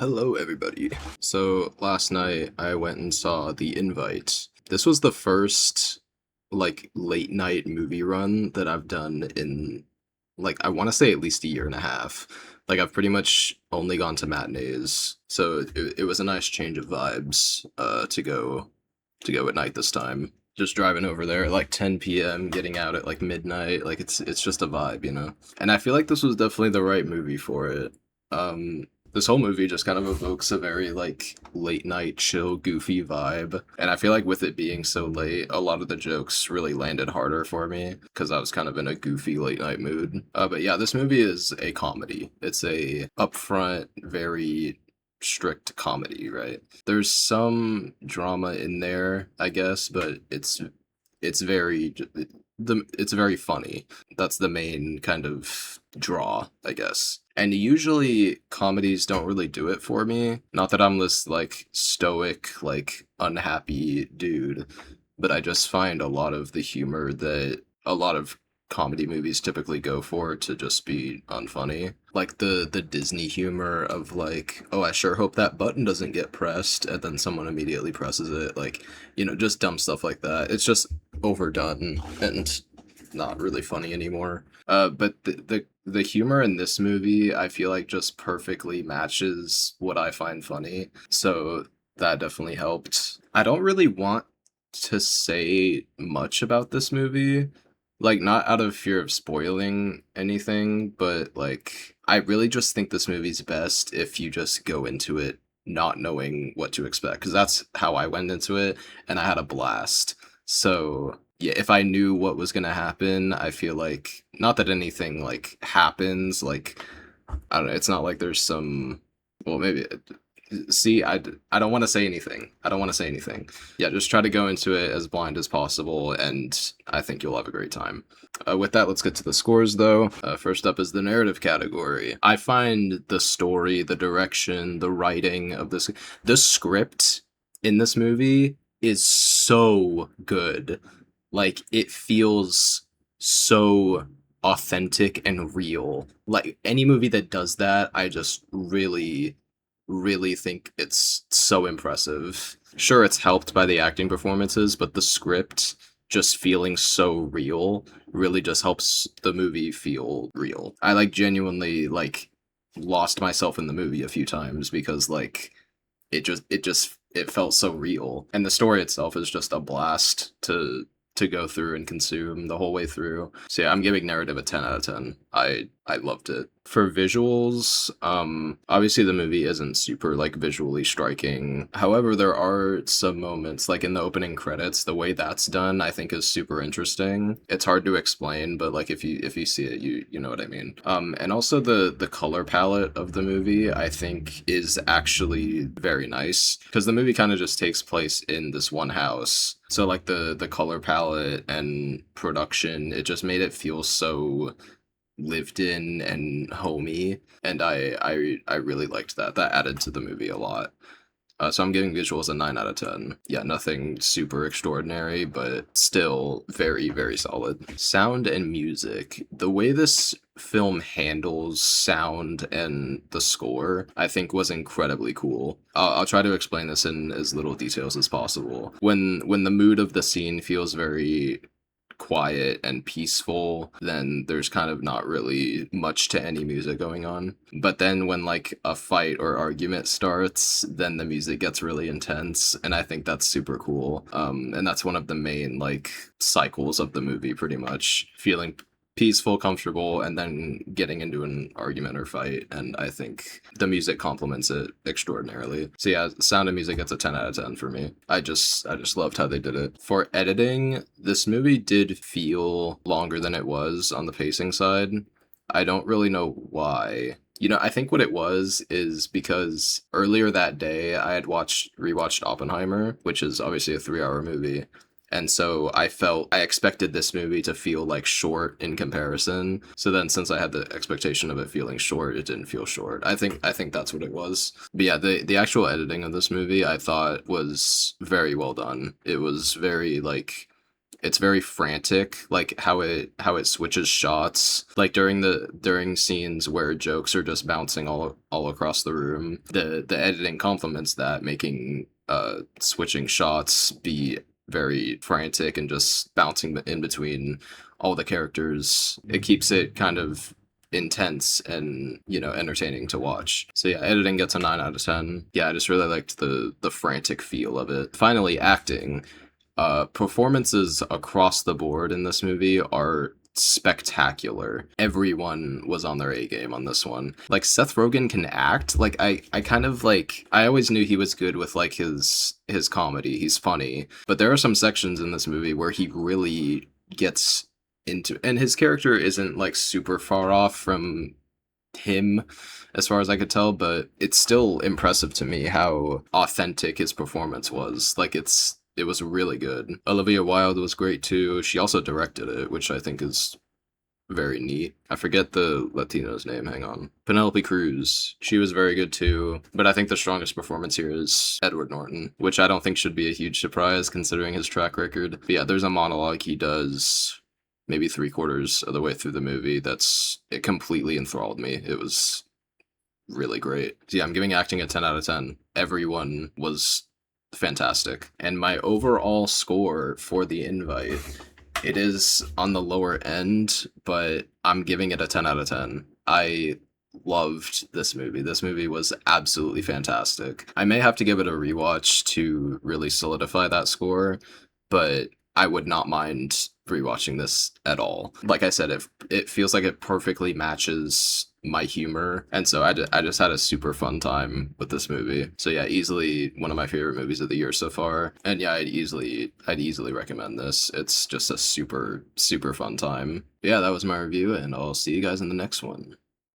Hello, everybody. So last night I went and saw The Invite. This was the first late night movie run that I've done in I want to say at least a year and a half. Like I've pretty much only gone to matinees, so it was a nice change of vibes to go at night this time. Just driving over there at like 10 p.m., getting out at like midnight, like it's just a vibe, you know. And I feel like this was definitely the right movie for it. Um, this whole movie just kind of evokes a very like late night chill goofy vibe, and I feel like with it being so late a lot of the jokes really landed harder for me because I was kind of in a goofy late night mood. But yeah, this movie is a comedy. It's a upfront, very strict comedy, right? There's some drama in there, I guess, but it's very it's very funny. That's the main kind of draw, I guess. And usually comedies don't really do it for me. Not that I'm this like stoic, like unhappy dude, but I just find a lot of the humor that a lot of comedy movies typically go for to just be unfunny. Like the Disney humor of like, oh, I sure hope that button doesn't get pressed, and then someone immediately presses it. Like, just dumb stuff like that. It's just overdone and not really funny anymore. But the humor in this movie, I feel like just perfectly matches what I find funny. So that definitely helped. I don't really want to say much about this movie, like not out of fear of spoiling anything, but like I really just think this movie's best if you just go into it not knowing what to expect, because that's how I went into it and I had a blast. So yeah, if I knew what was gonna happen, I feel like not that anything like happens, like I don't know, it's not like there's some, well, maybe see, I don't want to say anything. I don't want to say anything. Yeah, just try to go into it as blind as possible, and I think you'll have a great time. With that, let's get to the scores, though. First up is the narrative category. I find the story, the direction, the writing of the script in this movie is so good. Like, it feels so authentic and real. Like, any movie that does that, I just really think it's so impressive. Sure, it's helped by the acting performances, but the script just feeling so real really just helps the movie feel real. I like genuinely like lost myself in the movie a few times because like it felt so real, and the story itself is just a blast to go through and consume the whole way through. So yeah, I'm giving narrative a 10 out of 10. I loved it. For visuals, obviously the movie isn't super like visually striking. However, there are some moments like in the opening credits, the way that's done I think is super interesting. It's hard to explain, but like if you see it, you know what I mean. And also the color palette of the movie I think is actually very nice because the movie kind of just takes place in this one house. So like the color palette and production, it just made it feel so lived in and homey, and I really liked that. That added to the movie a lot. So I'm giving visuals a 9 out of 10. Yeah, nothing super extraordinary, but still very solid. Sound and music. The way this film handles sound and the score, I think was incredibly cool. I'll try to explain this in as little details as possible. When the mood of the scene feels very quiet and peaceful, then there's kind of not really much to any music going on. But then when like a fight or argument starts, then the music gets really intense, and I think that's super cool. And that's one of the main like cycles of the movie, pretty much feeling peaceful, comfortable, and then getting into an argument or fight. And I think the music complements it extraordinarily. So yeah, sound and music gets a 10 out of 10 for me. I just loved how they did it. For editing, this movie did feel longer than it was on the pacing side. I don't really know why. I think what it was is because earlier that day I had rewatched Oppenheimer, which is obviously a 3-hour movie, and so I expected this movie to feel like short in comparison. So then since I had the expectation of it feeling short, it didn't feel short. I think that's what it was. But yeah, the actual editing of this movie I thought was very well done. It was very like it's very frantic, like how it switches shots. Like during scenes where jokes are just bouncing all across the room, the editing complements that, making switching shots be very frantic and just bouncing in between all the characters. It keeps it kind of intense and, entertaining to watch. So yeah, editing gets a 9 out of 10. Yeah, I just really liked the frantic feel of it. Finally, acting. Performances across the board in this movie are spectacular. Everyone was on their A game on this one. Like, Seth Rogen can act. Like, I kind of like, I always knew he was good with like his comedy. He's funny. But there are some sections in this movie where he really gets into, and his character isn't like super far off from him as far as I could tell, but it's still impressive to me how authentic his performance was. Like, it was really good. Olivia Wilde was great too. She also directed it, which I think is very neat. I forget the Latino's name, hang on. Penelope Cruz. She was very good too, but I think the strongest performance here is Edward Norton, which I don't think should be a huge surprise considering his track record. But yeah, there's a monologue he does maybe 3/4 of the way through the movie it completely enthralled me. It was really great. So yeah, I'm giving acting a 10 out of 10. Everyone was fantastic. And my overall score for The Invite, it is on the lower end, but I'm giving it a 10 out of 10. I loved this movie. This movie was absolutely fantastic. I may have to give it a rewatch to really solidify that score, but I would not mind rewatching this at all. Like I said, it feels like it perfectly matches my humor, and so I just had a super fun time with this movie. So yeah, easily one of my favorite movies of the year so far. And yeah, I'd easily recommend this. It's just a super fun time. Yeah, that was my review, and I'll see you guys in the next one.